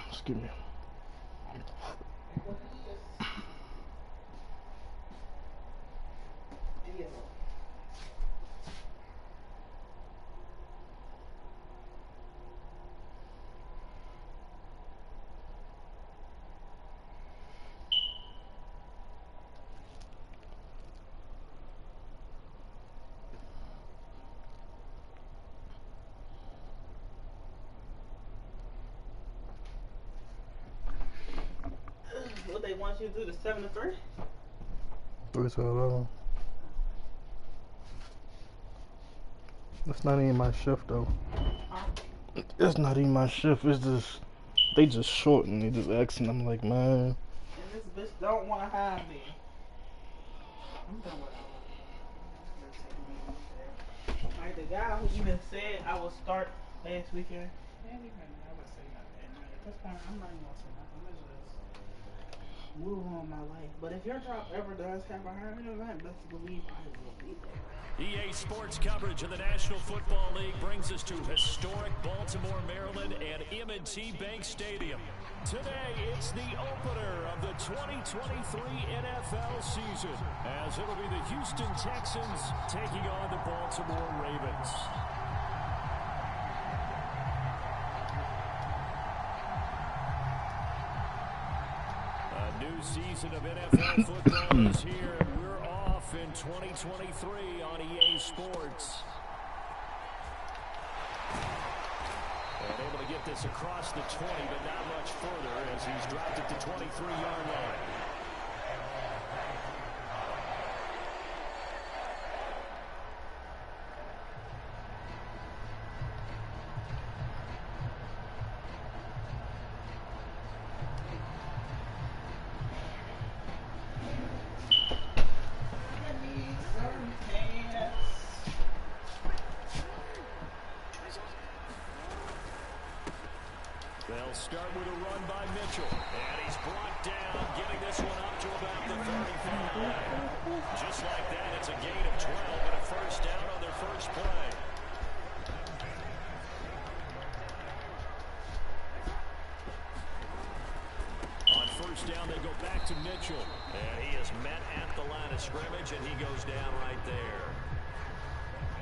Excuse me. What they want you to do, the 7 to 3? 3 to 11. That's not even my shift though. It's not even my shift. It's just they just shorten. They just asking. I'm like, man. And this bitch don't want to hire me. I'm done with all. Like the guy who even said I would start last weekend. He ain't even never say nothing. And at this point, I'm not even gonna say nothing. I'm just move on my life. But if your job ever does have a hiring event, best believe I will be there. EA Sports coverage of the National Football League brings us to historic Baltimore, Maryland and M&T Bank Stadium. Today, it's the opener of the 2023 NFL season, as it'll be the Houston Texans taking on the Baltimore Ravens. A new season of NFL football is here. We're off in 2023 on EA Sports. And able to get this across the 20, but not much further as he's dropped it to 23-yard line. They'll start with a run by Mitchell. And he's brought down, getting this one up to about the 35. Just like that, it's a gain of 12 and a first down on their first play. On first down, they go back to Mitchell. And he is met at the line of scrimmage, and he goes down right there.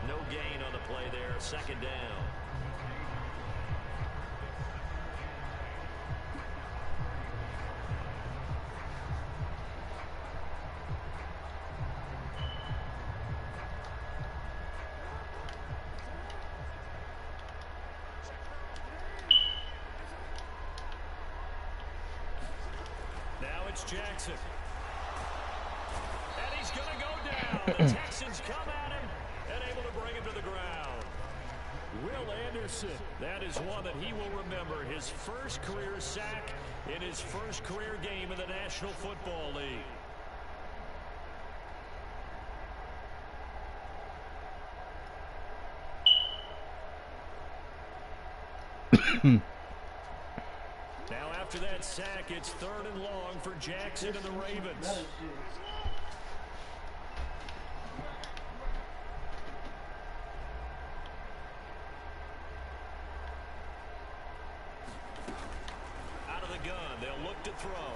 No gain on the play there, second down. Jackson. And he's going to go down. The Texans come at him and able to bring him to the ground. Will Anderson, that is one that he will remember. His first career sack in his first career game in the National Football League. Now after that sack, it's 3rd and long for Jackson and the Ravens. Out of the gun, they'll look to throw.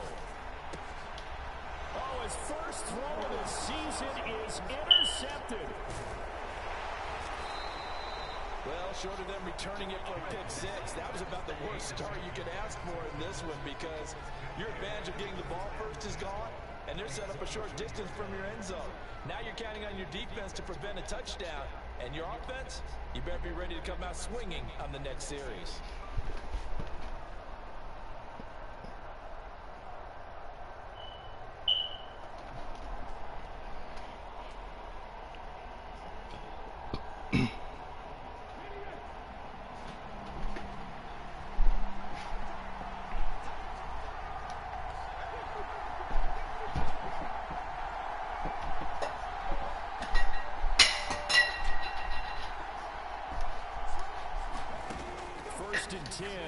Oh, his first throw of the season is intercepted. Well, short of them returning it for a pick six, that was about the worst start you could ask for in this one because your advantage of getting the ball first is gone, and they're set up a short distance from your end zone. Now you're counting on your defense to prevent a touchdown, and your offense, you better be ready to come out swinging on the next series.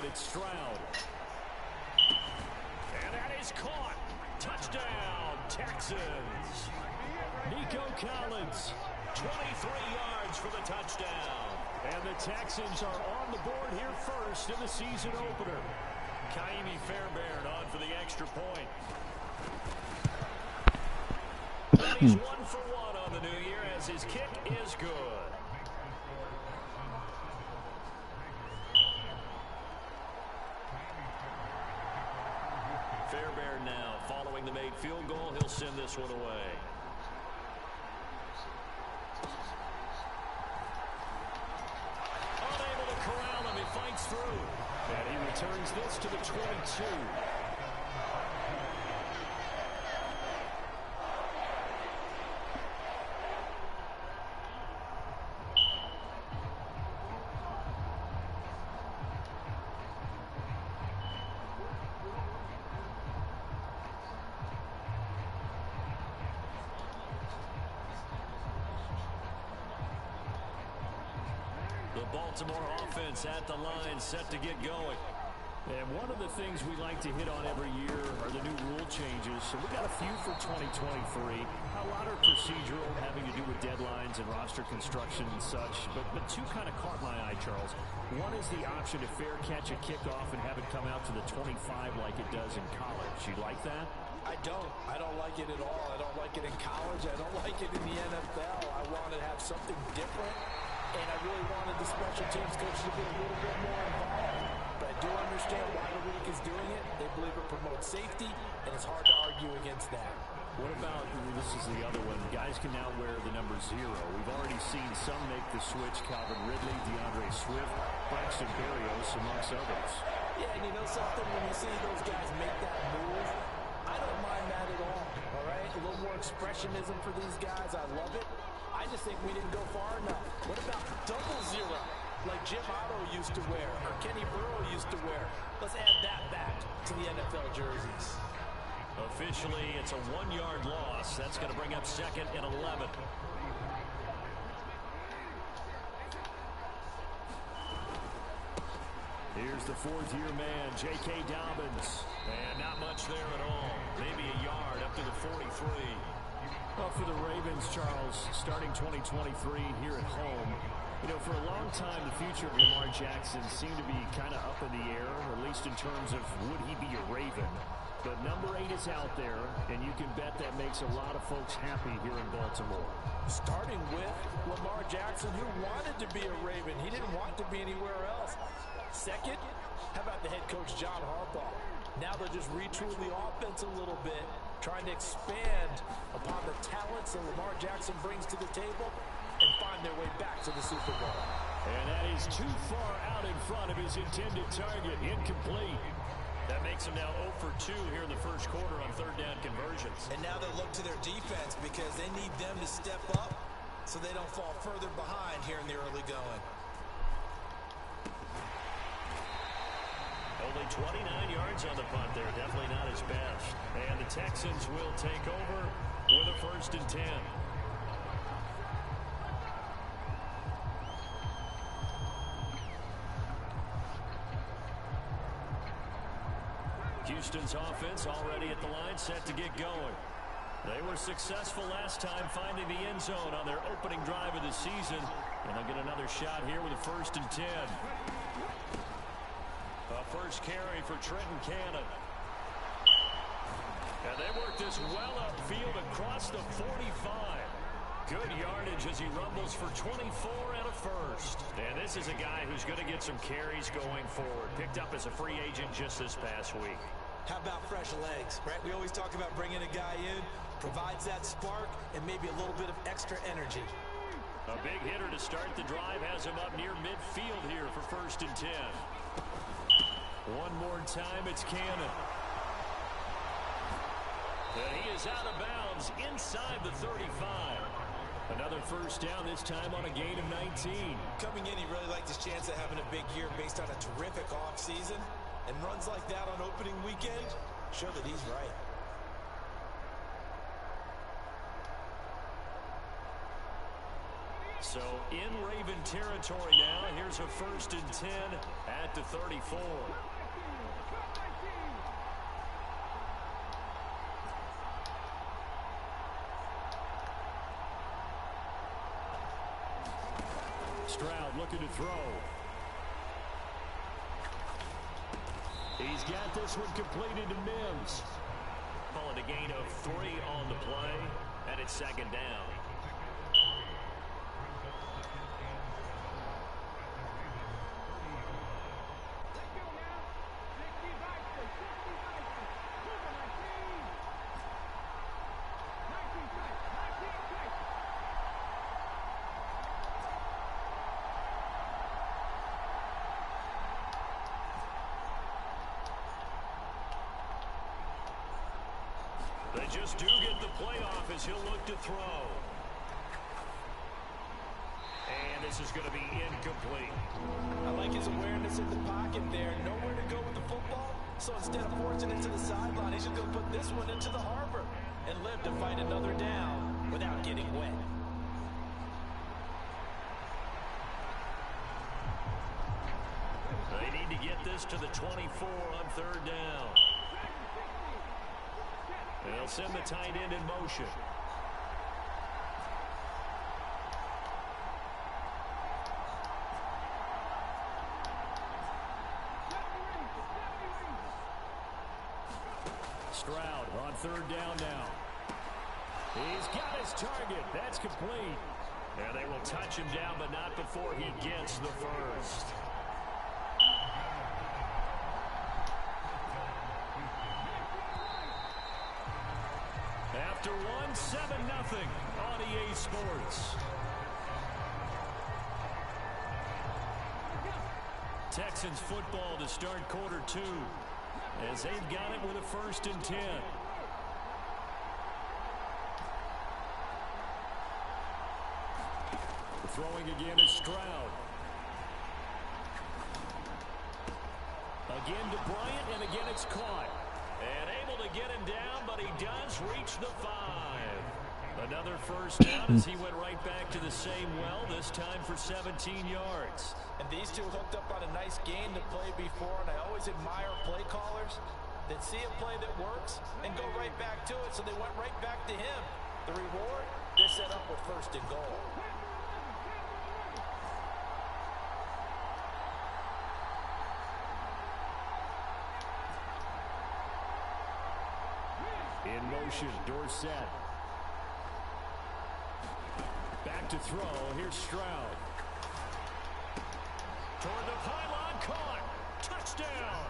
It's Stroud. And that is caught. Touchdown, Texans. Nico Collins, 23 yards for the touchdown. And the Texans are on the board here first in the season opener. Ka'imi Fairbairn on for the extra point. And he's 1 for 1 on the new year as his kick is good. Fairbairn now following the made field goal. He'll send this one away. Unable to corral him. He fights through. And he returns this to the 22. The Baltimore offense at the line, set to get going. And one of the things we like to hit on every year are the new rule changes. So we got a few for 2023. A lot are procedural, having to do with deadlines and roster construction and such. But two kind of caught my eye, Charles. One is the option to fair catch a kickoff and have it come out to the 25 like it does in college. You like that? I don't. I don't like it at all. I don't like it in college. I don't like it in the NFL. I want to have something different. And I really wanted the special teams coach to be a little bit more involved. But I do understand why the league is doing it. They believe it promotes safety, and it's hard to argue against that. What about, this is the other one, guys can now wear the number 0. We've already seen some make the switch. Calvin Ridley, DeAndre Swift, Braxton Berrios, amongst others. Yeah, and you know something? When you see those guys make that move, I don't mind that at all right? A little more expressionism for these guys. I love it. I just think we didn't go far enough. What about double 0, like Jim Otto used to wear, or Kenny Burrow used to wear? Let's add that back to the NFL jerseys. Officially, it's a 1-yard loss. That's going to bring up 2nd and 11. Here's the 4th-year man, J.K. Dobbins. And not much there at all. Maybe a yard up to the 43. Well, for the Ravens, Charles, starting 2023 here at home, you know, for a long time, the future of Lamar Jackson seemed to be kind of up in the air, at least in terms of would he be a Raven. But number 8 is out there, and you can bet that makes a lot of folks happy here in Baltimore. Starting with Lamar Jackson, who wanted to be a Raven. He didn't want to be anywhere else. Second, how about the head coach, John Harbaugh? Now they'll just retool the offense a little bit, trying to expand upon the talents that Lamar Jackson brings to the table and find their way back to the Super Bowl. And that is too far out in front of his intended target. Incomplete. That makes him now 0 for 2 here in the first quarter on 3rd down conversions. And now they look to their defense because they need them to step up so they don't fall further behind here in the early going. Only 29 yards on the punt there. Definitely not his best. And the Texans will take over with a 1st and 10. Houston's offense already at the line, set to get going. They were successful last time finding the end zone on their opening drive of the season. And they'll get another shot here with a 1st and 10. A first carry for Trenton Cannon. And they work this well upfield across the 45. Good yardage as he rumbles for 24 and a 1st. And this is a guy who's going to get some carries going forward. Picked up as a free agent just this past week. How about fresh legs, right? We always talk about bringing a guy in, provides that spark, and maybe a little bit of extra energy. A big hitter to start the drive has him up near midfield here for 1st and 10. One more time, it's Cannon. And he is out of bounds inside the 35. Another 1st down, this time on a gain of 19. Coming in, he really liked his chance of having a big year based on a terrific offseason. And runs like that on opening weekend show that he's right. So in Raven territory now. Here's a 1st and 10 at the 34. Stroud looking to throw. He's got this one completed to Mims. Call it a gain of 3 on the play, and it's second down. They just do get the play off as he'll look to throw. And this is going to be incomplete. I like his awareness in the pocket there. Nowhere to go with the football. So instead of forcing it to the sideline, he's just going to put this one into the harbor and live to find another down without getting wet. They need to get this to the 24 on third down. They'll send the tight end in motion. Stroud on third down now. He's got his target. That's complete. And they will touch him down, but not before he gets the first. After one, 7-0 on EA Sports. Texans football to start quarter 2 as they've got it with a 1st and 10. Throwing again is Stroud. Again to Bryant, and again it's caught. And able to get him down, but he does reach the 5. Another first down as he went right back to the same well, this time for 17 yards. And these two hooked up on a nice game to play before, and I always admire play callers that see a play that works and go right back to it, so they went right back to him. The reward, they're set up with 1st and goal. In motion, Dorsett. Back to throw. Here's Stroud. Toward the pylon, caught. Touchdown.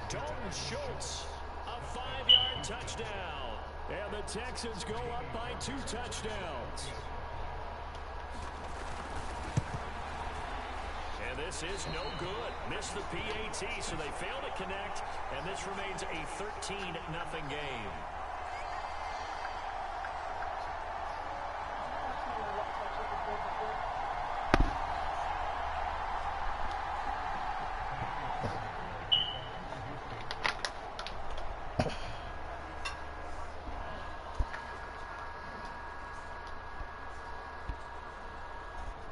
Dalton Schultz, a 5-yard touchdown. And the Texans go up by 2 touchdowns. And this is no good. Missed the PAT, so they fail to connect, and this remains a 13-0 game.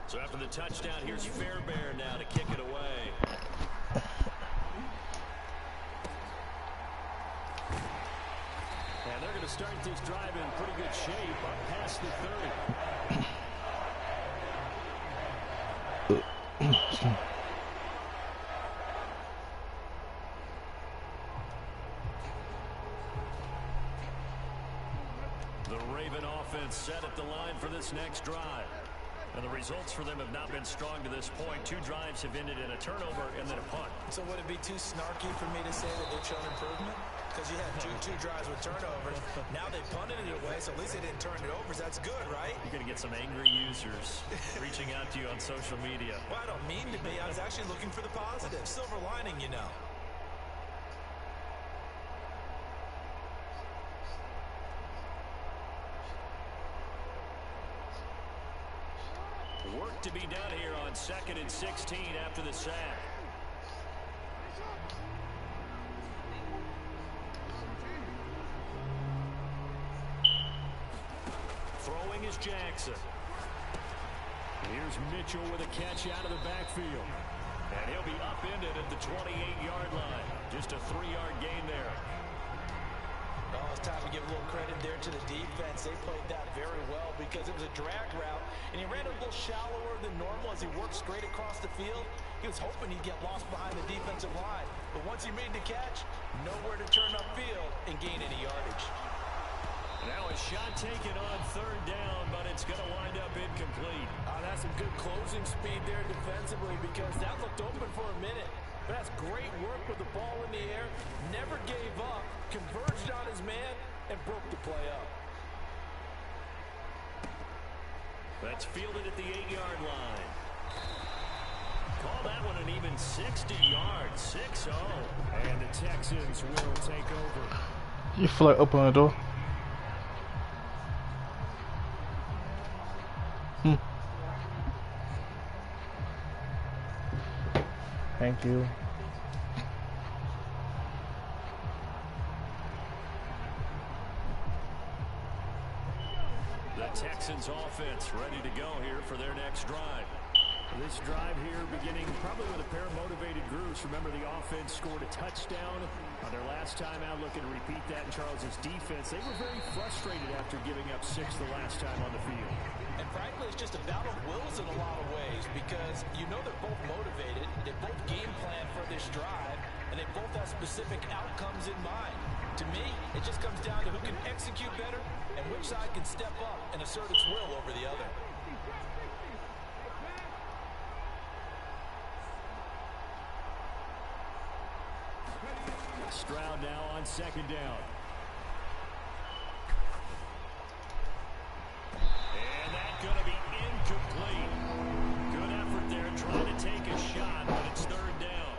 So after the touchdown, here's Fairbairn now to kick it away. And they're going to start this drive in pretty good shape up past the 30. The Raven offense set at the line for this next drive. And the results for them have not been strong to this point. 2 drives have ended in a turnover and then a punt. So would it be too snarky for me to say that they've shown improvement? Because you had two drives with turnovers. Now they punted it away, so at least they didn't turn it over. So that's good, right? You're going to get some angry users reaching out to you on social media. Well, I don't mean to be. I was actually looking for the positive. Silver lining, you know. Work to be done here on 2nd and 16 after the sack. Throwing is Jackson. Here's Mitchell with a catch out of the backfield. And he'll be upended at the 28-yard line. Just a 3-yard gain there. Oh, it's time to give a little credit there to the defense. They played that very well because it was a drag route, and he ran a little shallower than normal as he worked straight across the field. He was hoping he'd get lost behind the defensive line, but once he made the catch, nowhere to turn upfield and gain any yardage. Now a shot taken on third down, but it's going to wind up incomplete. That's some good closing speed there defensively because that looked open for a minute. But that's great work with the ball in the air. Never gave up, converged on his man, and broke the play up. That's fielded at the 8-yard line. Call that one an even 60 yards, 6-0. And the Texans will take over. You feel like open the door? Thank you. The Texans offense ready to go here for their next drive. This drive here beginning probably with a pair of motivated groups. Remember, the offense scored a touchdown on their last time out. Looking to repeat that in Charles's defense. They were very frustrated after giving up 6 the last time on the field. And frankly, it's just a battle of wills in a lot of ways because you know they're both motivated. They both game plan for this drive, and they both have specific outcomes in mind. To me, it just comes down to who can execute better and which side can step up and assert its will over the other. Stroud now on second down. And that's going to be incomplete. Good effort there trying to take a shot, but it's third down.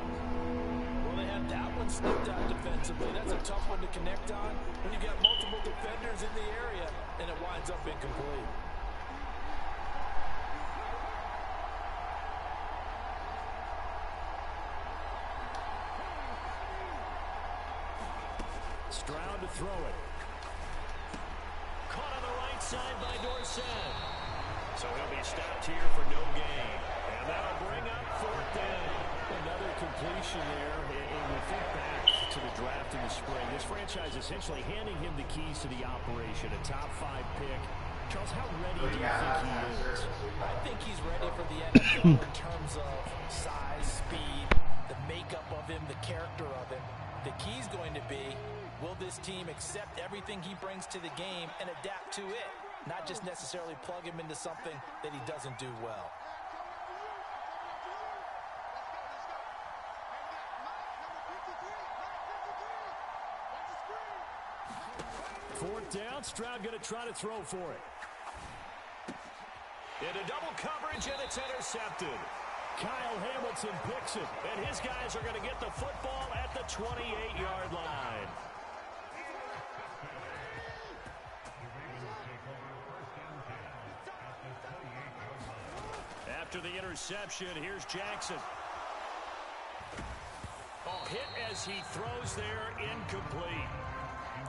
Well, they had that one snipped out defensively. That's a tough one to connect on when you got multiple defenders in the area, and it winds up incomplete. Stroud to throw it. Caught on the right side by Dorsett. So he'll be stopped here for no gain. And that'll bring up fourth down. Another completion there. And we think back to the draft in the spring. This franchise essentially handing him the keys to the operation. A top 5 pick. Charles, how ready do you think he is? I think he's ready for the NFL in terms of size, speed, the makeup of him, the character of him. The key's going to be, will this team accept everything he brings to the game and adapt to it? Not just necessarily plug him into something that he doesn't do well. Fourth down, Stroud going to try to throw for it. Into double coverage, and it's intercepted. Kyle Hamilton picks it, and his guys are going to get the football at the 28-yard line. After the interception, here's Jackson. Hit as he throws there, incomplete.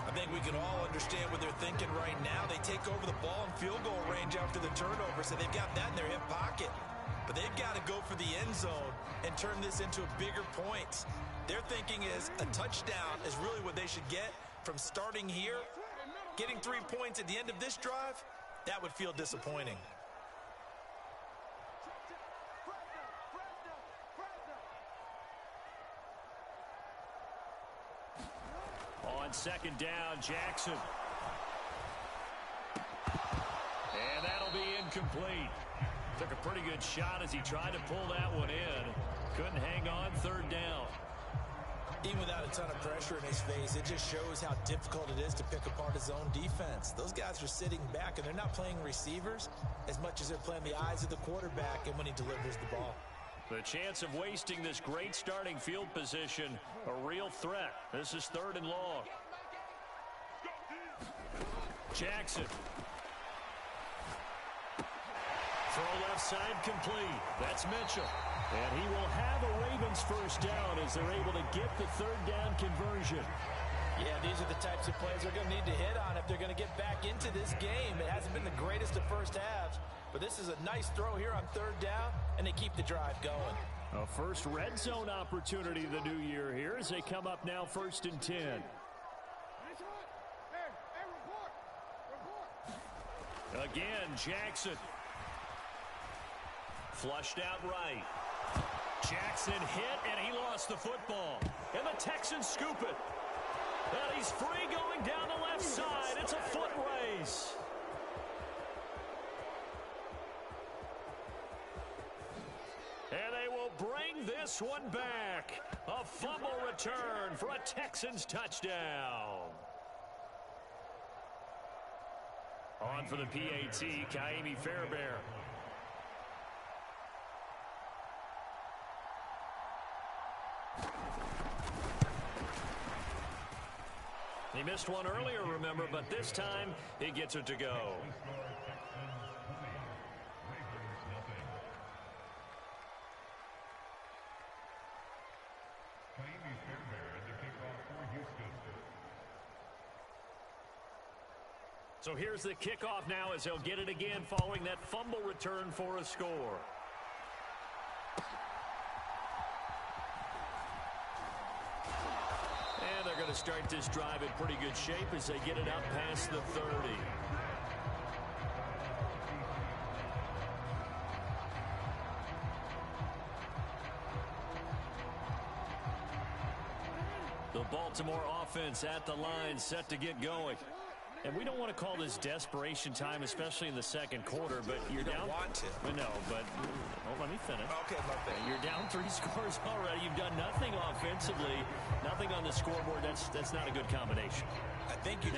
I think we can all understand what they're thinking right now. They take over the ball in field goal range after the turnover, so they've got that in their hip pocket. But they've got to go for the end zone and turn this into a bigger point. Their thinking is a touchdown is really what they should get from starting here. Getting 3 points at the end of this drive, that would feel disappointing. On second down, Jackson. And that'll be incomplete. Took a pretty good shot as he tried to pull that one in. Couldn't hang on, third down. Even without a ton of pressure in his face, it just shows how difficult it is to pick apart his own defense. Those guys are sitting back, and they're not playing receivers as much as they're playing the eyes of the quarterback and when he delivers the ball. The chance of wasting this great starting field position, a real threat. This is third and long. Jackson. Throw left side complete. That's Mitchell. And he will have a Ravens first down as they're able to get the third down conversion. Yeah, these are the types of plays they're going to need to hit on if they're going to get back into this game. It hasn't been the greatest of first halves, but this is a nice throw here on third down, and they keep the drive going. A first red zone opportunity the new year here as they come up now 1st and 10. Again, Jackson. Flushed out right. Jackson hit, and he lost the football. And the Texans scoop it. And he's free going down the left side. It's a foot race. And they will bring this one back. A fumble return for a Texans touchdown. On for the PAT, Ka'imi Fairbairn. He missed one earlier, remember, but this time he gets it to go. So here's the kickoff now as he'll get it again following that fumble return for a score. And they're going to start this drive in pretty good shape as they get it up past the 30. The Baltimore offense at the line, set to get going. And we don't want to call this desperation time, especially in the second quarter, but you're down. You don't want to. No, but let me finish. Okay, my bad. You're down 3 scores already. You've done nothing offensively, nothing on the scoreboard. That's not a good combination. I think you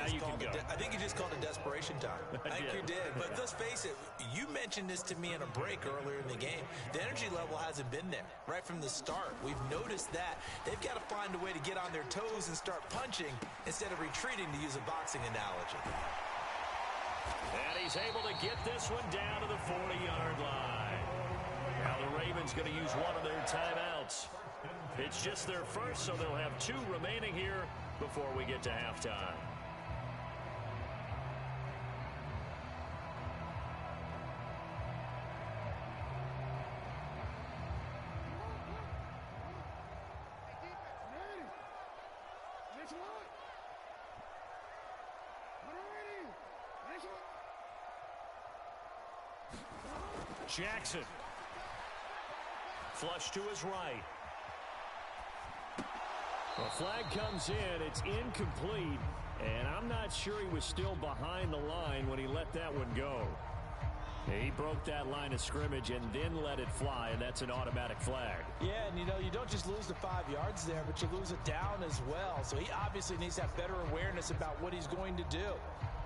just called it desperation time. I think you did. But let's face it, you mentioned this to me in a break earlier in the game. The energy level hasn't been there right from the start. We've noticed that. They've got to find a way to get on their toes and start punching instead of retreating, to use a boxing analogy. And he's able to get this one down to the 40-yard line. Now the Ravens going to use one of their timeouts. It's just their first, so they'll have 2 remaining here before we get to halftime. Jackson. Flush to his right. The flag comes in. It's incomplete. And I'm not sure he was still behind the line when he let that one go. He broke that line of scrimmage and then let it fly, and that's an automatic flag. Yeah, and you don't just lose the 5 yards there, but you lose it down as well. So he obviously needs to have better awareness about what he's going to do.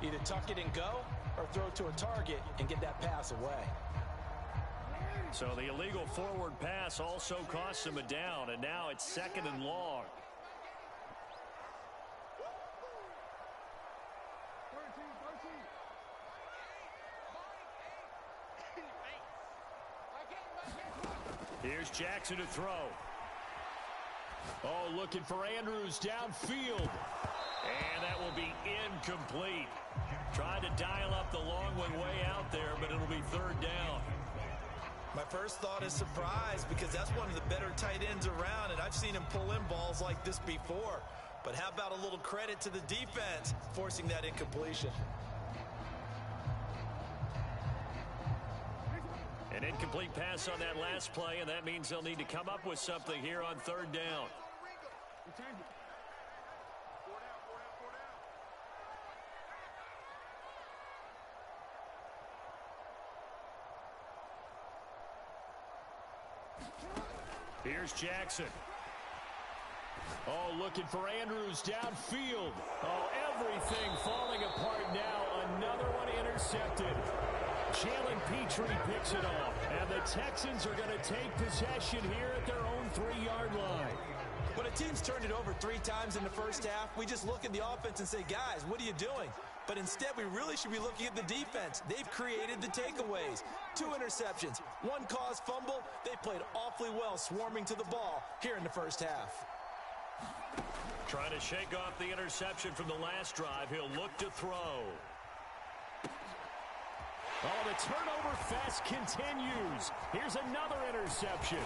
Either tuck it and go or throw it to a target and get that pass away. So the illegal forward pass also costs him a down, and now it's 2nd and long. Here's Jackson to throw. Oh, looking for Andrews downfield. And that will be incomplete. Tried to dial up the long one way out there, but it'll be 3rd down. My first thought is surprise, because that's one of the better tight ends around, and I've seen him pull in balls like this before. But how about a little credit to the defense forcing that incompletion? An incomplete pass on that last play, and that means they'll need to come up with something here on 3rd down. Here's Jackson. Oh, looking for Andrews downfield. Oh, everything falling apart now. Another one intercepted. Jalen Petrie picks it off. And the Texans are going to take possession here at their own 3-yard line. When a team's turned it over 3 times in the first half, we just look at the offense and say, guys, what are you doing? But instead, we really should be looking at the defense. They've created the takeaways. 2 interceptions, 1 caused fumble. They played awfully well swarming to the ball here in the first half. Trying to shake off the interception from the last drive. He'll look to throw. Oh, the turnover fest continues. Here's another interception.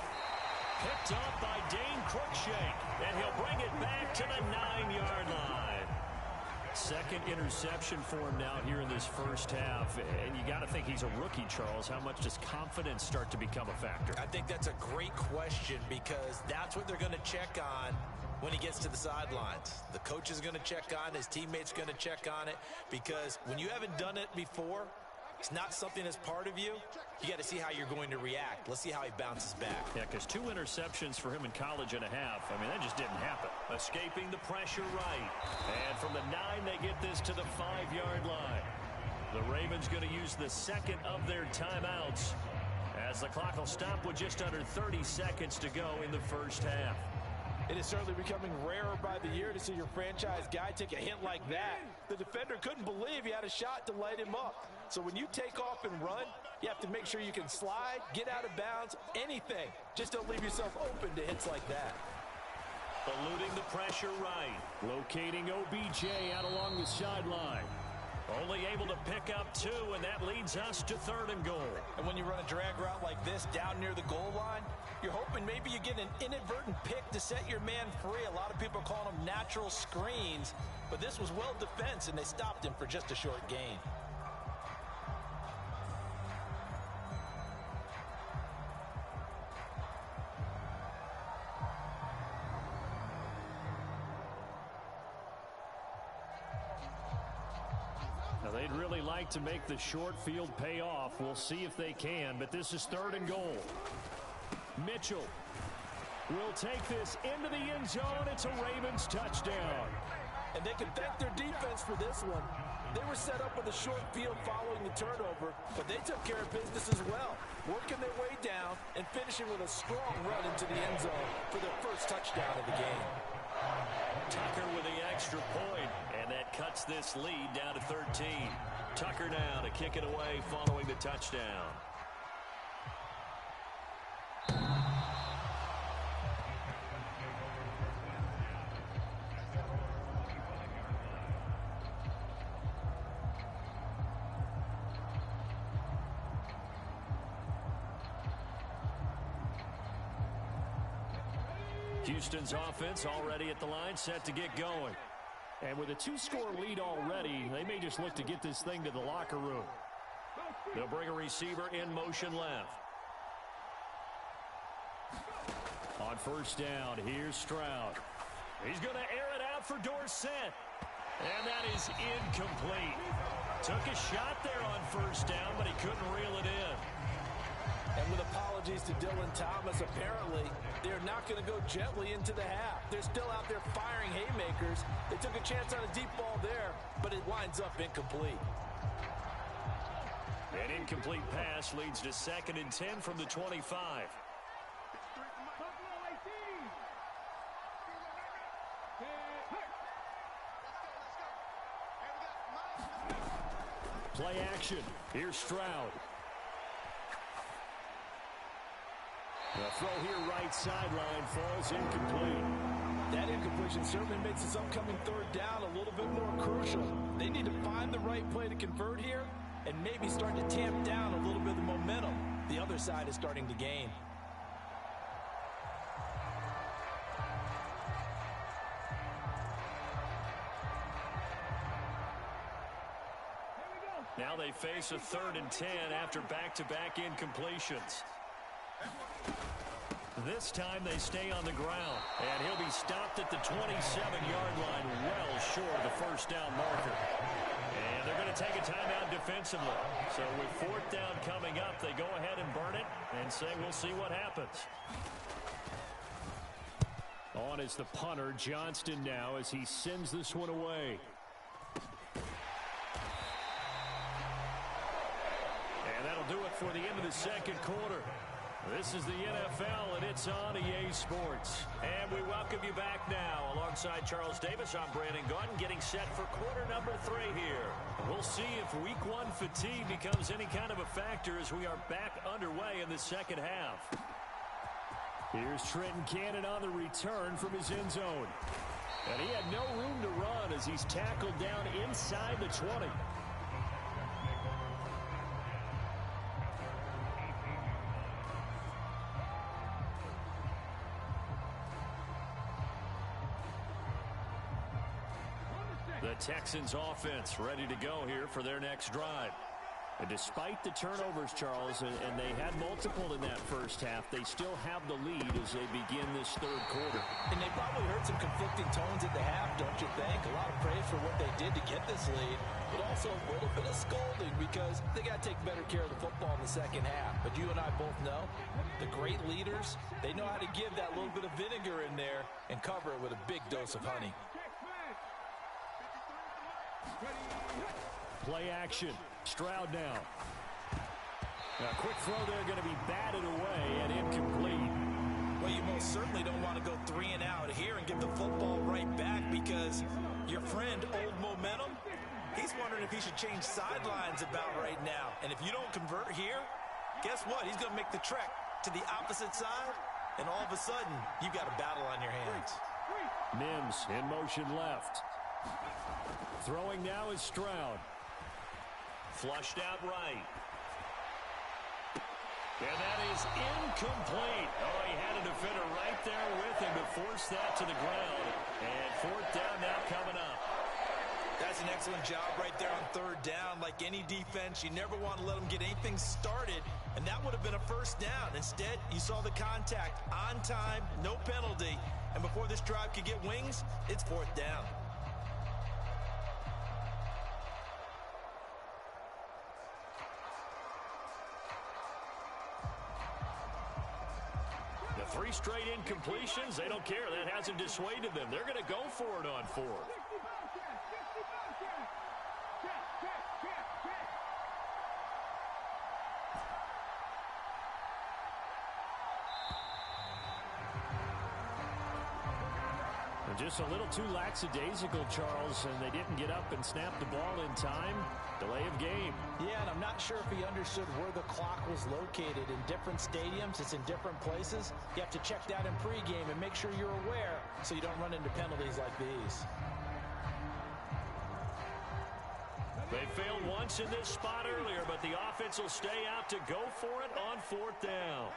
Picked up by Dane Cruikshank, and he'll bring it back to the 9-yard line. Second interception for him now here in this first half. And you got to think he's a rookie, Charles. How much does confidence start to become a factor? I think that's a great question because that's what they're going to check on when he gets to the sidelines. The coach is going to check on it. His teammates going to check on it because when you haven't done it before, it's not something that's part of you. You got to see how you're going to react. Let's see how he bounces back. Yeah, because 2 interceptions for him in college and a half. I mean, that just didn't happen. Escaping the pressure right. And from the 9, they get this to the 5-yard line. The Ravens going to use the second of their timeouts as the clock will stop with just under 30 seconds to go in the first half. It is certainly becoming rarer by the year to see your franchise guy take a hit like that. The defender couldn't believe he had a shot to light him up. So when you take off and run, you have to make sure you can slide, get out of bounds, anything. Just don't leave yourself open to hits like that. Eluding the pressure right. Locating OBJ out along the sideline. Only able to pick up 2, and that leads us to 3rd and goal. And when you run a drag route like this down near the goal line, you're hoping maybe you get an inadvertent pick to set your man free. A lot of people are calling them natural screens, but this was well defense, and they stopped him for just a short gain. Now, they'd really like to make the short field pay off. We'll see if they can, but this is 3rd and goal. Mitchell will take this into the end zone. It's a Ravens touchdown. And they can thank their defense for this one. They were set up with a short field following the turnover, but they took care of business as well, working their way down and finishing with a strong run into the end zone for their first touchdown of the game. Tucker with the extra point, and that cuts this lead down to 13. Tucker now to kick it away following the touchdown. Houston's offense already at the line, set to get going. And with a 2-score lead already, they may just look to get this thing to the locker room. They'll bring a receiver in motion left. On first down, here's Stroud. He's going to air it out for Dorsett. And that is incomplete. Took a shot there on first down, but he couldn't reel it in. And with apologies to Dylan Thomas, apparently they're not going to go gently into the half. They're still out there firing haymakers. They took a chance on a deep ball there, but it winds up incomplete. An incomplete pass leads to 2nd and 10 from the 25. Play action. Here's Stroud. The throw here right sideline falls incomplete. That incompletion certainly makes this upcoming 3rd down a little bit more crucial. They need to find the right play to convert here and maybe start to tamp down a little bit of the momentum the other side is starting to gain. Now they face a 3rd and 10 after back-to-back incompletions. This time they stay on the ground, and he'll be stopped at the 27-yard line, well short of the first down marker. And they're going to take a timeout defensively. So with 4th down coming up, they go ahead and burn it and say we'll see what happens. On is the punter, Johnston now, as he sends this one away. And that'll do it for the end of the 2nd quarter. This is the NFL, and it's on EA Sports. And we welcome you back now. Alongside Charles Davis, I'm Brandon Gaudin, getting set for quarter number 3 here. We'll see if Week 1 fatigue becomes any kind of a factor as we are back underway in the 2nd half. Here's Trenton Cannon on the return from his end zone. And he had no room to run as he's tackled down inside the 20. The Texans offense ready to go here for their next drive. And despite the turnovers, Charles, and they had multiple in that first half, they still have the lead as they begin this third quarter. And they probably heard some conflicting tones at the half, don't you think? A lot of praise for what they did to get this lead, but also a little bit of scolding because they got to take better care of the football in the second half. But you and I both know the great leaders, they know how to give that little bit of vinegar in there and cover it with a big dose of honey. Play action. Stroud now. A quick throw there going to be batted away and incomplete. Well, you most certainly don't want to go 3 and out here and give the football right back because your friend, Old Momentum, he's wondering if he should change sidelines about right now. And if you don't convert here, guess what? He's going to make the trek to the opposite side, and all of a sudden, you've got a battle on your hands. Mims in motion left. Throwing now is Stroud. Flushed out right. And that is incomplete. Oh, he had a defender right there with him to force that to the ground. And fourth down now coming up. That's an excellent job right there on third down. Like any defense, you never want to let them get anything started. And that would have been a first down. Instead, you saw the contact on time, no penalty. And before this drive could get wings, it's fourth down. The 3 straight incompletions, they don't care. That hasn't dissuaded them. They're going to go for it on 4th. Just a little too lackadaisical, Charles, and they didn't get up and snap the ball in time. Delay of game. Yeah, and I'm not sure if he understood where the clock was located. In different stadiums, it's in different places. You have to check that in pregame and make sure you're aware so you don't run into penalties like these. They failed once in this spot earlier, but the offense will stay out to go for it on 4th down.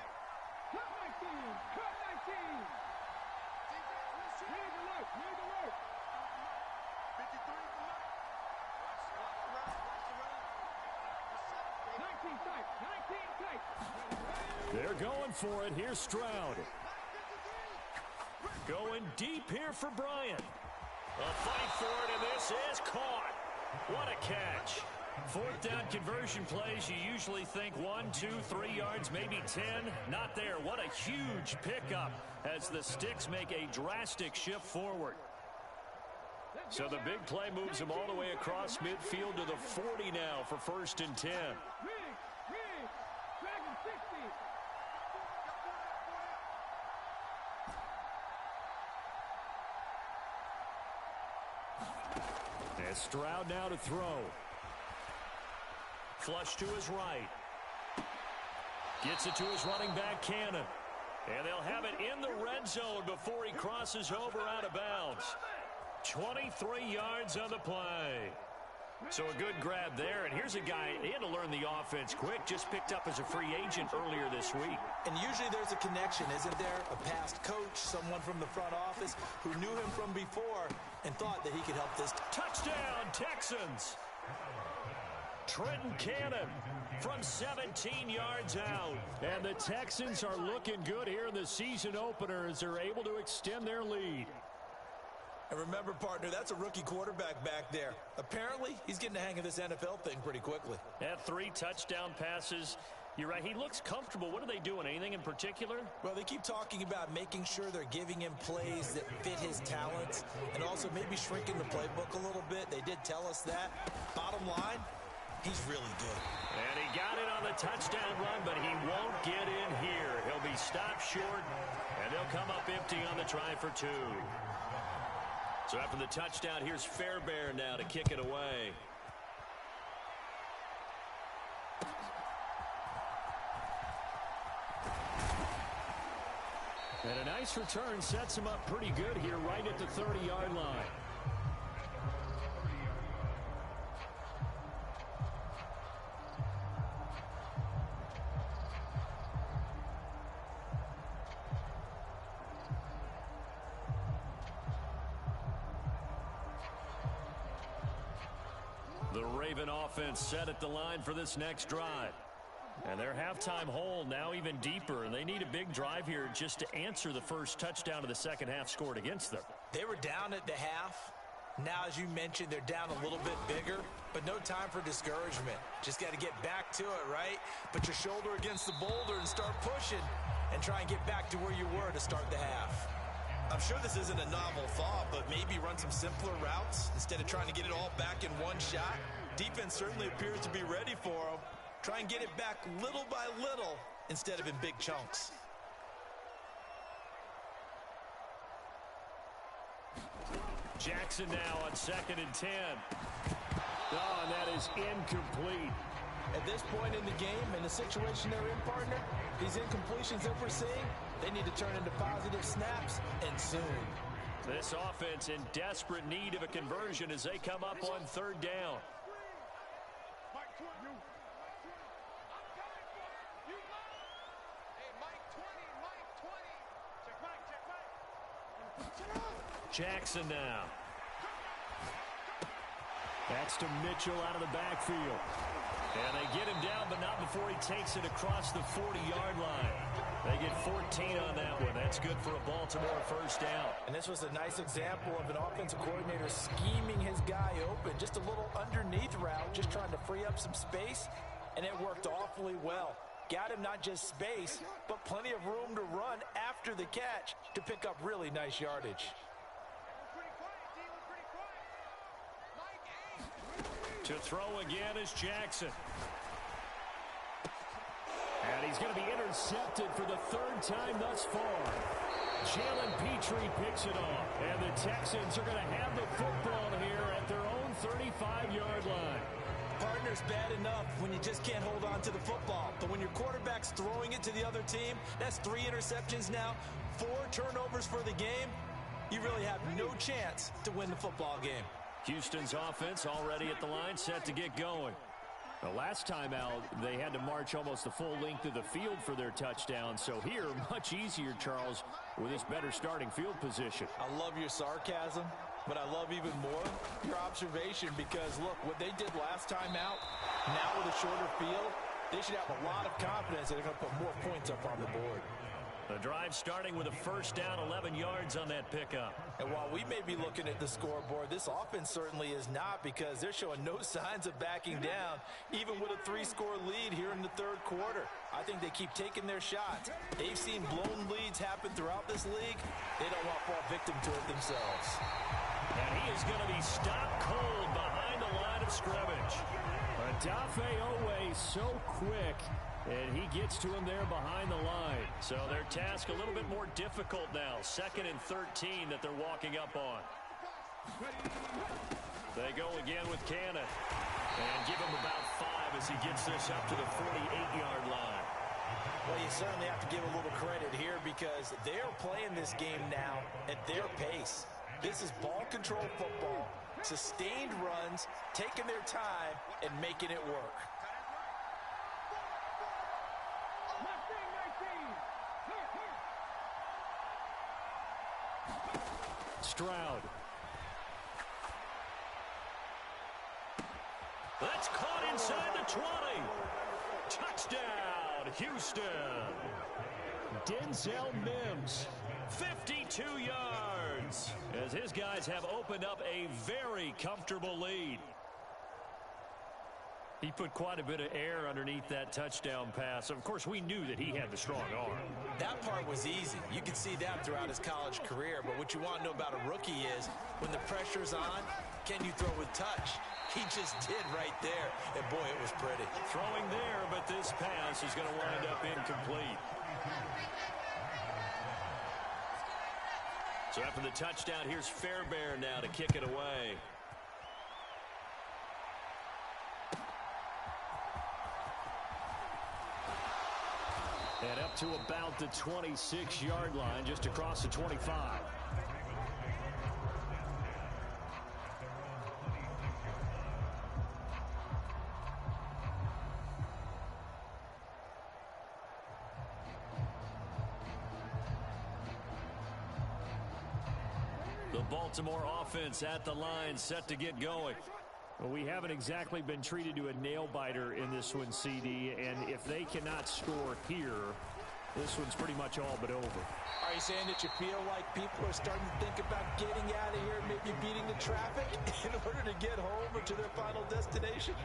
They're going for it. Here's Stroud. Going deep here for Bryant. A fight for it, and this is caught. What a catch. 4th down conversion plays, you usually think 1, 2, 3 yards, maybe 10. Not there. What a huge pickup as the Sticks make a drastic shift forward. So the big play moves them all the way across midfield to the 40 now for 1st and 10. And Stroud now to throw. Flush to his right. Gets it to his running back, Cannon. And they'll have it in the red zone before he crosses over out of bounds. 23 yards on the play. So a good grab there. And here's a guy, he had to learn the offense quick, just picked up as a free agent earlier this week. And usually there's a connection, isn't there? A past coach, someone from the front office who knew him from before and thought that he could help this. Touchdown, Texans. Trenton Cannon from 17 yards out. And the Texans are looking good here in the season opener as they're able to extend their lead. And remember, partner, that's a rookie quarterback back there. Apparently, he's getting the hang of this NFL thing pretty quickly. Had 3 touchdown passes. You're right, he looks comfortable. What are they doing? Anything in particular? Well, they keep talking about making sure they're giving him plays that fit his talents and also maybe shrinking the playbook a little bit. They did tell us that. Bottom line, he's really good. And he got it on the touchdown run, but he won't get in here. He'll be stopped short, and they'll come up empty on the try for 2. So after the touchdown, here's Fairbairn now to kick it away. And a nice return sets him up pretty good here right at the 30-yard line. The Raven offense set at the line for this next drive. And their halftime hole now even deeper, and they need a big drive here just to answer the first touchdown of the second half scored against them. They were down at the half. Now, as you mentioned, they're down a little bit bigger, but no time for discouragement. Just got to get back to it, right? Put your shoulder against the boulder and start pushing and try and get back to where you were to start the half. I'm sure this isn't a novel thought, but maybe run some simpler routes instead of trying to get it all back in one shot. Defense certainly appears to be ready for them. Try and get it back little by little instead of in big chunks. Jackson now on 2nd and 10. Oh, and that is incomplete. At this point in the game, in the situation they're in, partner, these incompletions that we're seeing, they need to turn into positive snaps, and soon. This offense in desperate need of a conversion as they come up on 3rd down. Jackson now. That's to Mitchell out of the backfield. And they get him down, but not before he takes it across the 40-yard line. They get 14 on that one. That's good for a Baltimore first down. And this was a nice example of an offensive coordinator scheming his guy open. Just a little underneath route, just trying to free up some space, and it worked awfully well. Got him not just space, but plenty of room to run after the catch to pick up really nice yardage. To throw again is Jackson. And he's going to be intercepted for the 3rd time thus far. Jalen Petrie picks it off. And the Texans are going to have the football here at their own 35-yard line. Partner's bad enough when you just can't hold on to the football. But when your quarterback's throwing it to the other team, that's 3 interceptions now, 4 turnovers for the game. You really have no chance to win the football game. Houston's offense already at the line, set to get going. The last time out, they had to march almost the full length of the field for their touchdown. So here, much easier, Charles, with this better starting field position. I love your sarcasm, but I love even more your observation because, look, what they did last time out, now with a shorter field, they should have a lot of confidence that they're going to put more points up on the board. The drive starting with a first down, 11 yards on that pickup. And while we may be looking at the scoreboard, this offense certainly is not because they're showing no signs of backing down, even with a 3-score lead here in the 3rd quarter. I think they keep taking their shots. They've seen blown leads happen throughout this league. They don't want to fall victim to it themselves. And he is going to be stopped cold behind the line of scrimmage. Odafe Oweh so quick. And he gets to him there behind the line. So their task a little bit more difficult now. 2nd and 13 that they're walking up on. They go again with Cannon. And give him about 5 as he gets this up to the 48-yard line. Well, you certainly have to give a little credit here because they're playing this game now at their pace. This is ball control football. Sustained runs, taking their time, and making it work. Stroud. That's caught inside the 20. Touchdown, Houston. Denzel Mims, 52 yards, as his guys have opened up a very comfortable lead. He put quite a bit of air underneath that touchdown pass. Of course, we knew that he had the strong arm. That part was easy. You could see that throughout his college career. But what you want to know about a rookie is when the pressure's on, can you throw with touch? He just did right there. And, boy, it was pretty. Throwing there, but this pass is going to wind up incomplete. So after the touchdown, here's Fairbairn now to kick it away. And up to about the 26-yard line, just across the 25. The Baltimore offense at the line, set to get going. Well, we haven't exactly been treated to a nail-biter in this one, CD, and if they cannot score here, this one's pretty much all but over. Are you saying that you feel like people are starting to think about getting out of here, maybe beating the traffic in order to get home or to their final destination?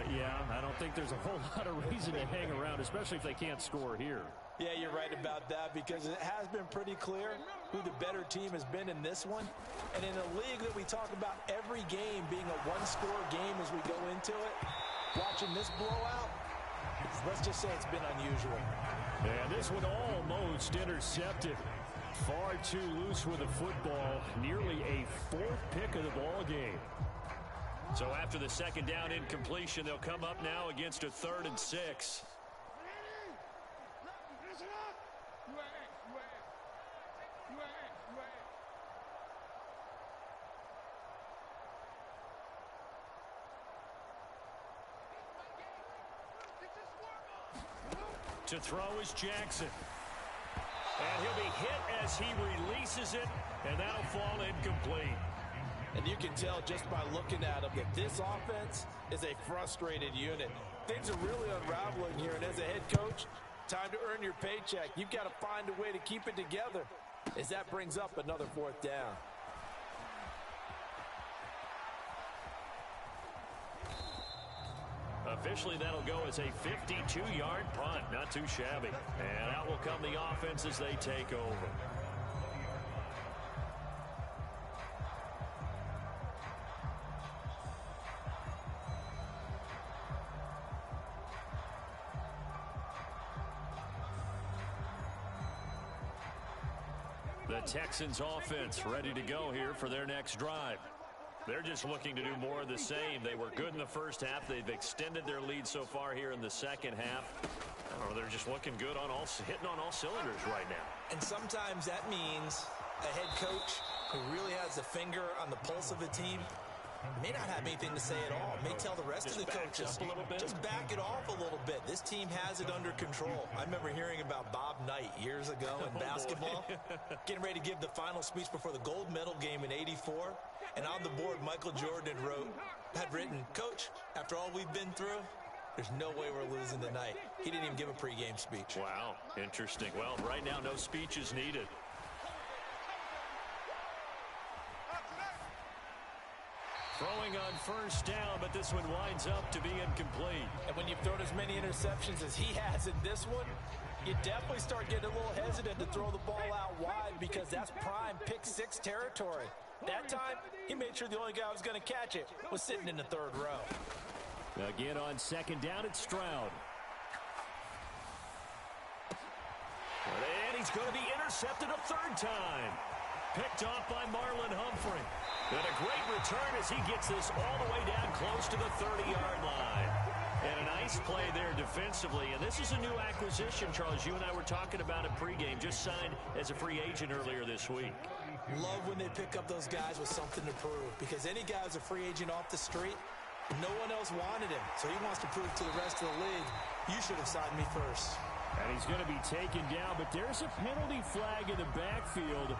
Yeah, I don't think there's a whole lot of reason to hang around, especially if they can't score here. Yeah, you're right about that, because it has been pretty clear who the better team has been in this one. And in a league that we talk about every game being a one-score game as we go into it, watching this blowout, let's just say it's been unusual. And this one almost intercepted. Far too loose with the football. Nearly a fourth pick of the ball game. So after the second down incompletion, they'll come up now against a 3rd and 6. To throw is Jackson. And he'll be hit as he releases it, and that'll fall incomplete. And you can tell just by looking at him that this offense is a frustrated unit. Things are really unraveling here, and as a head coach, time to earn your paycheck. You've got to find a way to keep it together as that brings up another 4th down. Officially, that'll go as a 52-yard punt. Not too shabby. And out will come the offense as they take over. The Texans offense ready to go here for their next drive. They're just looking to do more of the same. They were good in the first half. They've extended their lead so far here in the second half. I don't know, they're just looking good on hitting on all cylinders right now. And sometimes that means a head coach who really has a finger on the pulse of a team may not have anything to say at all. May tell the rest of the coaches, just back it off a little bit. This team has it under control. I remember hearing about Bob Knight years ago in basketball, getting ready to give the final speech before the gold medal game in '84. And on the board, Michael Jordan had written, "Coach, after all we've been through, there's no way we're losing tonight." He didn't even give a pregame speech. Wow, interesting. Well, right now, no speech is needed. Throwing on first down, but this one winds up to be incomplete. And when you've thrown as many interceptions as he has in this one, you definitely start getting a little hesitant to throw the ball out wide, because that's prime pick-6 territory. That time, he made sure the only guy who was going to catch it was sitting in the 3rd row. Again on second down, it's Stroud. And he's going to be intercepted a 3rd time. Picked off by Marlon Humphrey. And a great return as he gets this all the way down close to the 30-yard line. And a nice play there defensively. And this is a new acquisition, Charles. You and I were talking about it pregame. Just signed as a free agent earlier this week. Love when they pick up those guys with something to prove, because any guy who's a free agent off the street, no one else wanted him. So he wants to prove to the rest of the league, you should have signed me first. And he's going to be taken down, but there's a penalty flag in the backfield.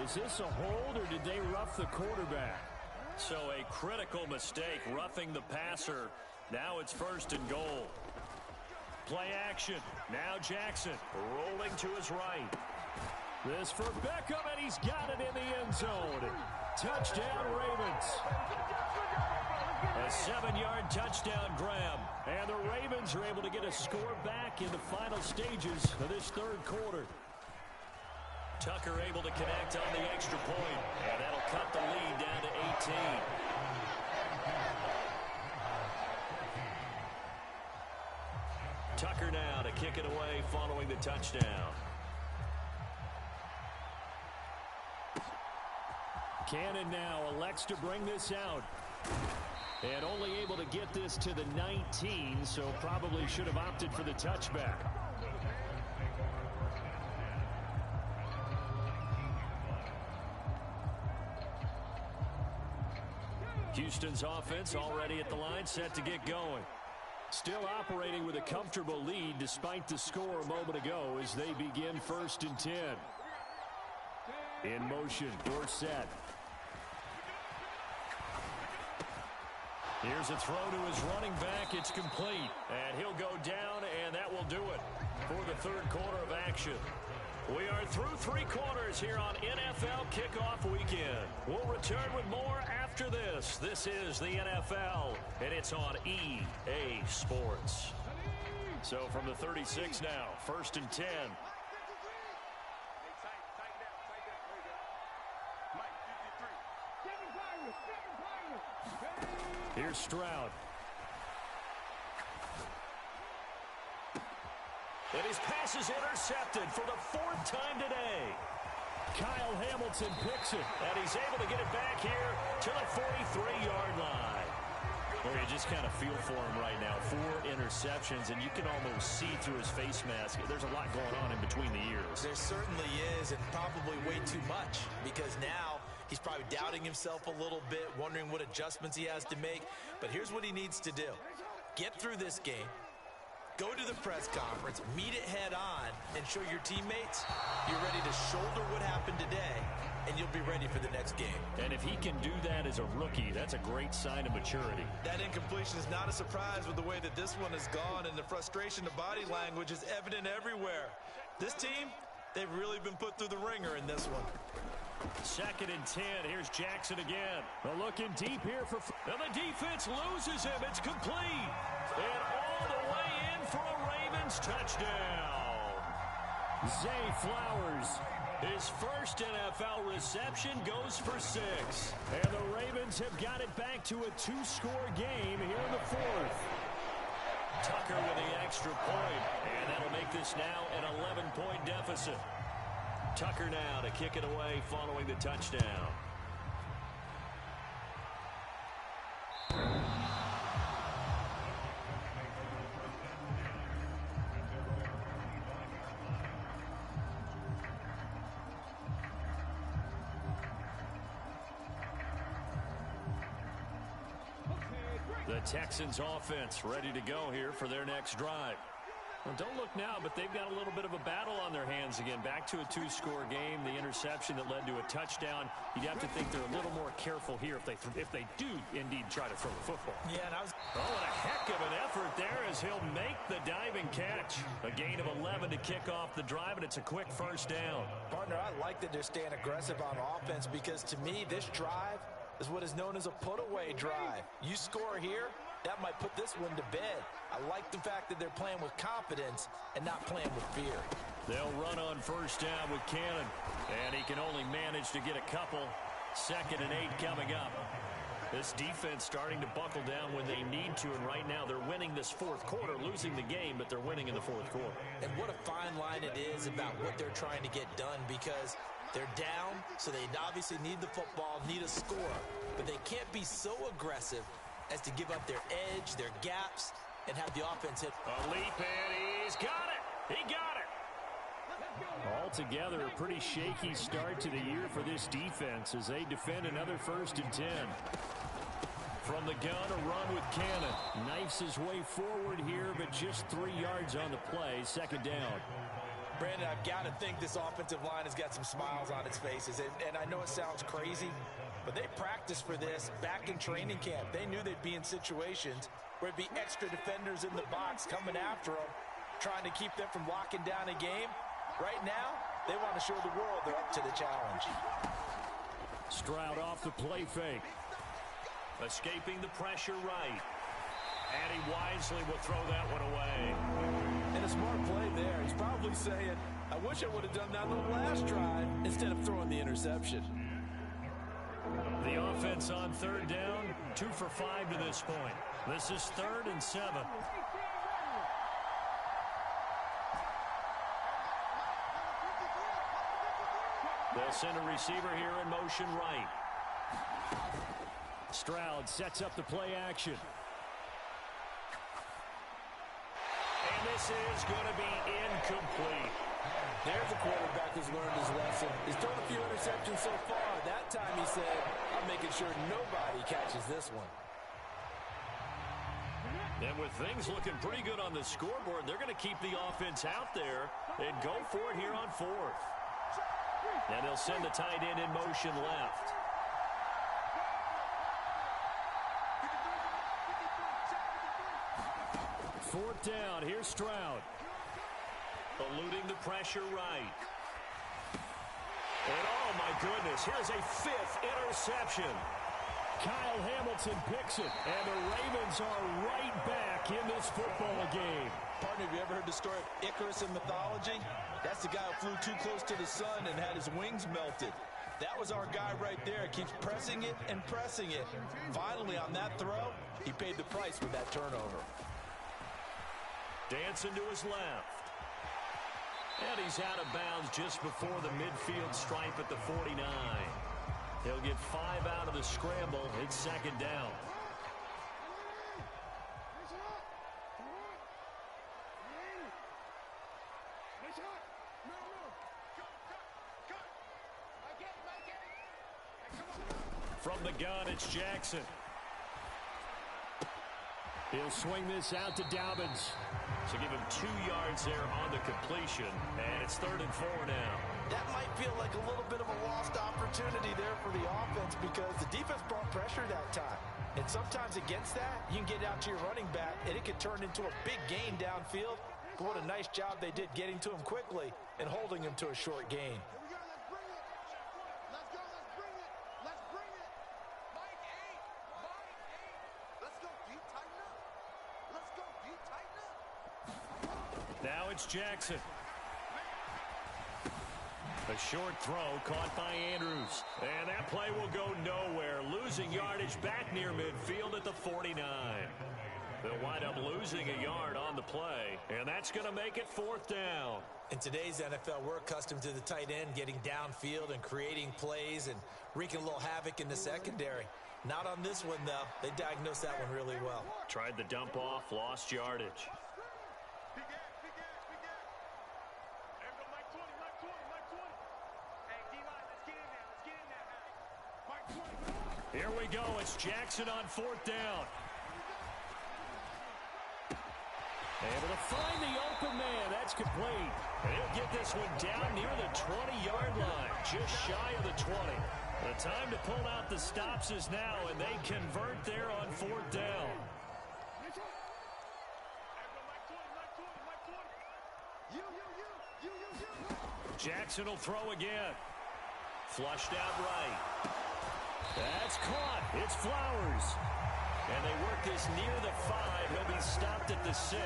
Is this a hold, or did they rough the quarterback? So a critical mistake, roughing the passer. Now it's 1st and goal. Play action. Now Jackson rolling to his right. This for Beckham, and he's got it in the end zone. Touchdown, Ravens. A 7-yard touchdown grab. And the Ravens are able to get a score back in the final stages of this 3rd quarter. Tucker able to connect on the extra point. And that'll cut the lead down to 18. Tucker now to kick it away following the touchdown. Cannon now elects to bring this out. And only able to get this to the 19, so probably should have opted for the touchback. Houston's offense already at the line, set to get going. Still operating with a comfortable lead despite the score a moment ago as they begin 1st and 10. In motion, Dorsett. Here's a throw to his running back. It's complete. And he'll go down, and that will do it for the third quarter of action. We are through 3 quarters here on NFL Kickoff Weekend. We'll return with more after this. This is the NFL, and it's on EA Sports. So from the 36 now, 1st and 10. Here's Stroud. And his pass is intercepted for the 4th time today. Kyle Hamilton picks it, and he's able to get it back here to the 43-yard line. Well, you just kind of feel for him right now. 4 interceptions, and you can almost see through his face mask. There's a lot going on in between the ears. There certainly is, and probably way too much, because now he's probably doubting himself a little bit, wondering what adjustments he has to make. But here's what he needs to do. Get through this game. Go to the press conference, meet it head on, and show your teammates you're ready to shoulder what happened today, and you'll be ready for the next game. And if he can do that as a rookie, that's a great sign of maturity. That incompletion is not a surprise with the way that this one has gone, and the frustration of body language is evident everywhere. This team, they've really been put through the ringer in this one. 2nd and 10. Here's Jackson again. They're looking deep here for... And the defense loses him. It's complete. And all the way in for a Ravens touchdown. Zay Flowers, his first NFL reception, goes for 6. And the Ravens have got it back to a 2-score game here in the 4th. Tucker with the extra point. And that'll make this now an 11-point deficit. Tucker now to kick it away following the touchdown. The Texans offense ready to go here for their next drive. Well, don't look now, but they've got a little bit of a battle on their hands again. Back to a 2-score game. The interception that led to a touchdown. You'd have to think they're a little more careful here if they do indeed try to throw the football. Yeah, and Oh, and a heck of an effort there as he'll make the diving catch. A gain of 11 to kick off the drive, and it's a quick 1st down. Partner, I like that they're staying aggressive on offense because to me, this drive is what is known as a put-away drive. You score here, that might put this one to bed. I like the fact that they're playing with confidence and not playing with fear. They'll run on 1st down with Cannon, and he can only manage to get a couple. 2nd and 8 coming up. This defense starting to buckle down when they need to, and right now they're winning this 4th quarter, losing the game, but they're winning in the 4th quarter. And what a fine line it is about what they're trying to get done, because they're down, so they obviously need the football, need a score, but they can't be so aggressive as to give up their edge, their gaps, and have the offense hit. A leap, and he's got it. He got it. Altogether, a pretty shaky start to the year for this defense as they defend another 1st and 10. From the gun, a run with Cannon. Knifes his way forward here, but just 3 yards on the play. 2nd down. Brandon, I've got to think this offensive line has got some smiles on its faces. And I know it sounds crazy, but they practiced for this back in training camp. They knew they'd be in situations where it'd be extra defenders in the box coming after them, trying to keep them from locking down a game. Right now, they want to show the world they're up to the challenge. Stroud off the play fake. Escaping the pressure right. And he wisely will throw that one away. And a smart play there. He's probably saying, I wish I would have done that on the last drive instead of throwing the interception. The offense on 3rd down, 2 for 5 to this point. This is 3rd and 7. They'll send a receiver here in motion right. Stroud sets up the play action. And this is going to be incomplete. There's a quarterback who's learned his lesson. He's thrown a few interceptions so far. That time he said, I'm making sure nobody catches this one. And with things looking pretty good on the scoreboard, they're going to keep the offense out there and go for it here on 4th. And they'll send the tight end in motion left. 4th down. Here's Stroud. Eluding the pressure right. And oh my goodness, here's a 5th interception. Kyle Hamilton picks it, and the Ravens are right back in this football game. Partner, have you ever heard the story of Icarus in mythology? That's the guy who flew too close to the sun and had his wings melted. That was our guy right there. Keeps pressing it and pressing it. Finally, on that throw, he paid the price with that turnover. Dancing to his left. And he's out of bounds just before the midfield stripe at the 49. He'll get 5 out of the scramble. It's 2nd down. From the gun, it's Jackson. He'll swing this out to Dobbins. So give him 2 yards there on the completion. And it's 3rd and 4 now. That might feel like a little bit of a lost opportunity there for the offense because the defense brought pressure that time. And sometimes against that, you can get out to your running back, and it can turn into a big gain downfield. But what a nice job they did getting to him quickly and holding him to a short gain. Now it's Jackson. A short throw caught by Andrews. And that play will go nowhere. Losing yardage back near midfield at the 49. They'll wind up losing a yard on the play. And that's going to make it 4th down. In today's NFL, we're accustomed to the tight end getting downfield and creating plays and wreaking a little havoc in the secondary. Not on this one, though. They diagnosed that one really well. Tried the dump off, lost yardage. Here we go. It's Jackson on 4th down. Able to find the open man. That's complete. And he'll get this one down near the 20-yard line, just shy of the 20. The time to pull out the stops is now, and they convert there on 4th down. Jackson will throw again. Flushed out right. That's caught. It's Flowers. And they work this near the 5. He'll be stopped at the 6.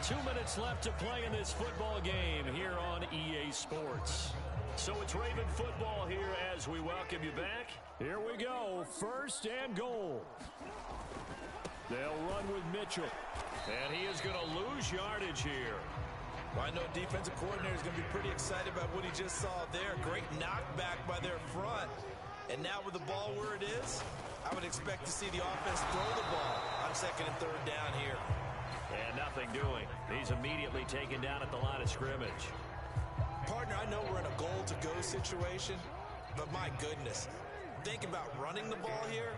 2 minutes left to play in this football game here on EA Sports. So it's Raven football here as we welcome you back. Here we go. 1st and goal. They'll run with Mitchell. And he is going to lose yardage here. Well, I know defensive coordinator is going to be pretty excited about what he just saw there. Great knockback by their front. And now with the ball where it is, I would expect to see the offense throw the ball on 2nd and 3rd down here. And nothing doing. He's immediately taken down at the line of scrimmage. Partner, I know we're in a goal-to-go situation, but my goodness, think about running the ball here.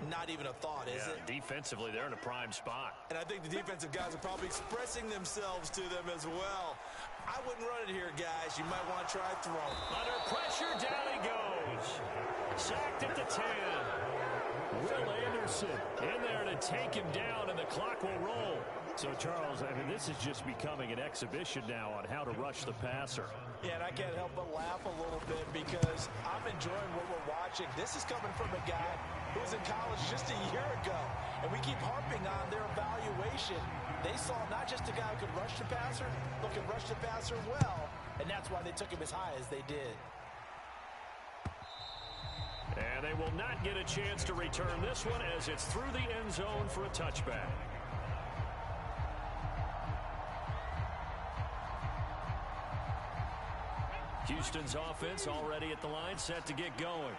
Not even a thought, is it? Defensively, they're in a prime spot. And I think the defensive guys are probably expressing themselves to them as well. I wouldn't run it here, guys. You might want to try throwing. Under pressure, down he goes. Sacked at the 10. Will Anderson in there to take him down, and the clock will roll. So, Charles, I mean, this is just becoming an exhibition now on how to rush the passer. Yeah, and I can't help but laugh a little bit because I'm enjoying what we're watching. This is coming from a guy who was in college just a year ago, and we keep harping on their evaluation. They saw not just a guy who could rush the passer, but could rush the passer well, and that's why they took him as high as they did. And they will not get a chance to return this one as it's through the end zone for a touchback. Houston's offense already at the line, set to get going.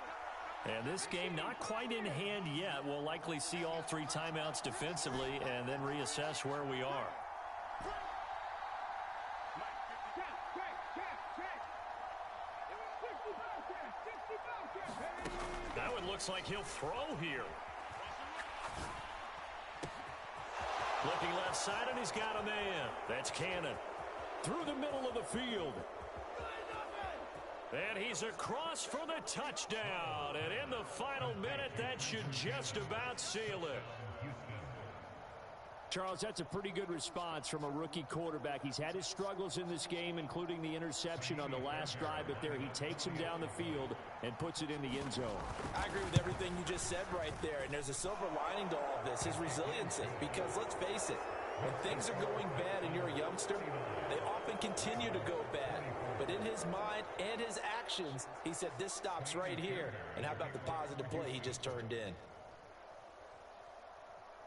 And this game not quite in hand yet. We'll likely see all 3 timeouts defensively and then reassess where we are. That one looks like he'll throw here. Looking left side, and he's got a man. That's Cannon. Through the middle of the field. And he's across for the touchdown. And in the final minute, that should just about seal it. Charles, that's a pretty good response from a rookie quarterback. He's had his struggles in this game, including the interception on the last drive, but there he takes him down the field and puts it in the end zone. I agree with everything you just said right there, and there's a silver lining to all of this, his resiliency, because let's face it, when things are going bad and you're a youngster, they often continue to go bad. But in his mind and his actions, he said this stops right here. And how about the positive play he just turned in?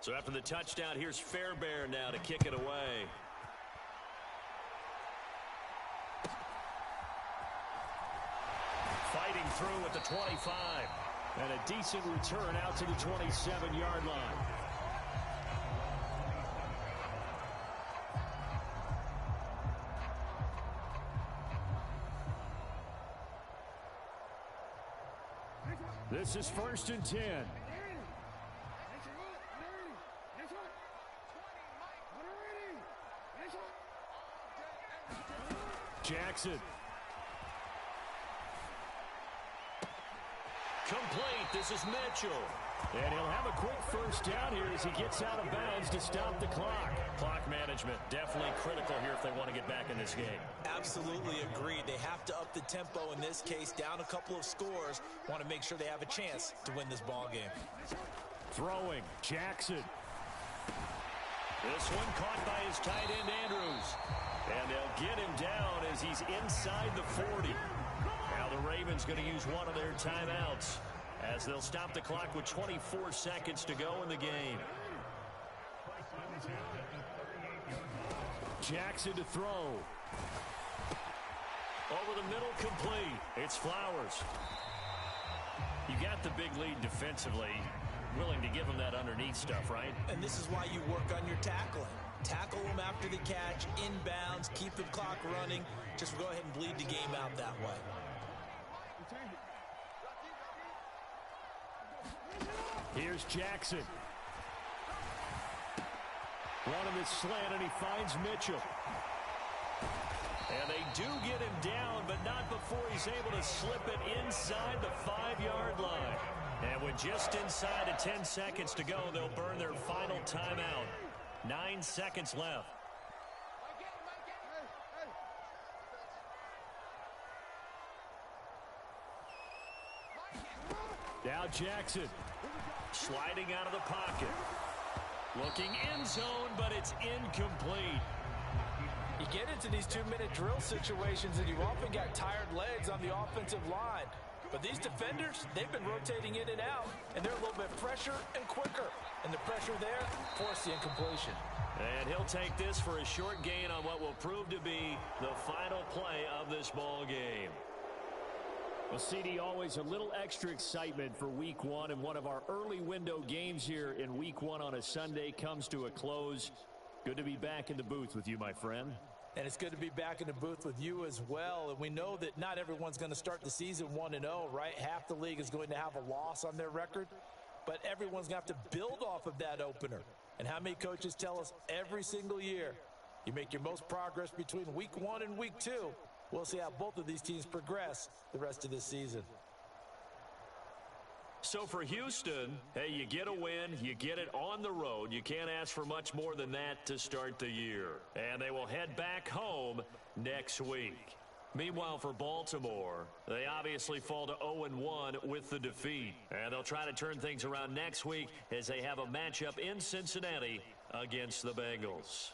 So after the touchdown, here's Fairbairn now to kick it away. Fighting through at the 25. And a decent return out to the 27-yard line. This is 1st and 10. Jackson. Complete. This is Mitchell. And he'll have a quick first down here as he gets out of bounds to stop the clock. Clock management definitely critical here if they want to get back in this game. Absolutely agreed. They have to up the tempo in this case, down a couple of scores. Want to make sure they have a chance to win this ball game. Throwing, Jackson. This one caught by his tight end, Andrews. And they'll get him down as he's inside the 40. Now the Ravens going to use one of their timeouts as they'll stop the clock with 24 seconds to go in the game. Jackson to throw. Over the middle, complete. It's Flowers. You got the big lead defensively. Willing to give him that underneath stuff, right? And this is why you work on your tackling. Tackle them after the catch, inbounds, keep the clock running. Just go ahead and bleed the game out that way. Here's Jackson. Running the slant, and he finds Mitchell. And they do get him down, but not before he's able to slip it inside the 5-yard line. And with just inside of 10 seconds to go, they'll burn their final timeout. 9 seconds left. Now Jackson sliding out of the pocket. Looking end zone, but it's incomplete. You get into these 2-minute drill situations, and you've often got tired legs on the offensive line. But these defenders, they've been rotating in and out, and they're a little bit fresher and quicker. And the pressure there forced the incompletion. And he'll take this for a short gain on what will prove to be the final play of this ball game. Well, CD, always a little extra excitement for Week 1, and one of our early window games here in Week 1 on a Sunday comes to a close. Good to be back in the booth with you, my friend. And it's good to be back in the booth with you as well. And we know that not everyone's going to start the season 1-0, right? Half the league is going to have a loss on their record. But everyone's going to have to build off of that opener. And how many coaches tell us every single year, you make your most progress between Week 1 and Week 2. We'll see how both of these teams progress the rest of this season. So for Houston, hey, you get a win, you get it on the road. You can't ask for much more than that to start the year. And they will head back home next week. Meanwhile, for Baltimore, they obviously fall to 0-1 with the defeat. And they'll try to turn things around next week as they have a matchup in Cincinnati against the Bengals.